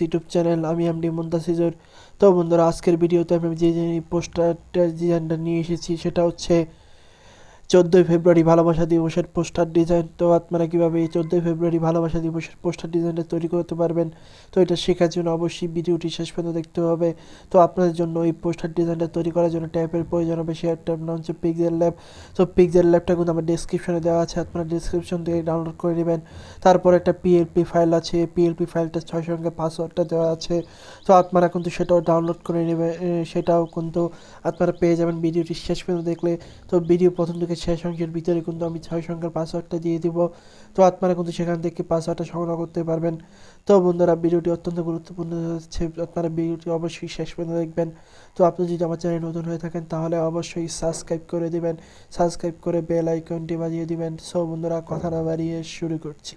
YouTube channel. আমি MD মন্তাসিজুর। তো বন্ধুরা, আজকের ভিডিওতে আমি যে পোস্টারটার ডিজাইনটা নিয়ে এসেছি সেটা হচ্ছে 14ই ফেব্রুয়ারি ভালোবাসা দিবসের পোস্টার ডিজাইন। তো আপনারা কীভাবে এই 14ই ফেব্রুয়ারি ভালোবাসা দিবসের পোস্টার ডিজাইনটা তৈরি করতে পারবেন, তো এটা শেখার জন্য অবশ্যই ভিডিওটি শেষ পর্যন্ত দেখতে হবে। তো আপনাদের জন্য এই পোস্টার ডিজাইনটা তৈরি করার জন্য ট্যাবের প্রয়োজন হবে। সেই অ্যাপটার নাম হচ্ছে পিক্সেল ল্যাব। তো পিক্সেল ল্যাবটা কিন্তু আমার ডেসক্রিপশনে দেওয়া আছে, আপনারা ডেসক্রিপশন থেকে ডাউনলোড করে নেবেন। তারপর একটা পিএলপি ফাইল আছে, পিএলপি ফাইলটা 6 সঙ্গে পাসওয়ার্ডটা দেওয়া আছে। তো আপনারা কিন্তু সেটাও ডাউনলোড করে নেবেন, সেটাও কিন্তু আপনারা পেয়ে যাবেন ভিডিওটি শেষ পর্যন্ত দেখলে। তো ভিডিও প্রথম থেকে শেষ অংশের ভিতরে কিন্তু আমি 6 সংখ্যার পাসওয়ার্ডটা দিয়ে দিব। তো আপনারা কিন্তু সেখান থেকে পাসওয়ার্ডটা সংগ্রহ করতে পারবেন। তো বন্ধুরা, ভিডিওটি অত্যন্ত গুরুত্বপূর্ণ হচ্ছে, আপনারা ভিডিওটি অবশ্যই শেষ পর্যন্ত দেখবেন। তো আপনি যদি আমার চ্যানেল নতুন হয়ে থাকেন তাহলে অবশ্যই সাবস্ক্রাইব করে দিবেন, সাবস্ক্রাইব করে বেল আইকনটি বাজিয়ে দিবেন। সো বন্ধুরা, কথা না বাড়িয়ে শুরু করছি।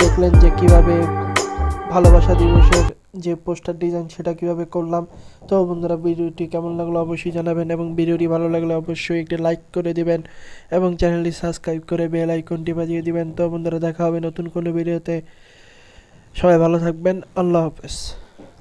দেখলেন যে কিভাবে ভালোবাসা দিবসের যে পোস্টার ডিজাইন সেটা কিভাবে করলাম। তো বন্ধুরা ভিডিওটি কেমন লাগলো অবশ্যই জানাবেন, এবং ভিডিওটি ভালো লাগলে অবশ্যই একটি লাইক করে দিবেন এবং চ্যানেলটি সাবস্ক্রাইব করে বেল আইকনটি বাজিয়ে দিবেন। তো বন্ধুরা দেখা হবে নতুন কোনো ভিডিওতে, সবাই ভালো থাকবেন, আল্লাহ হাফেজ।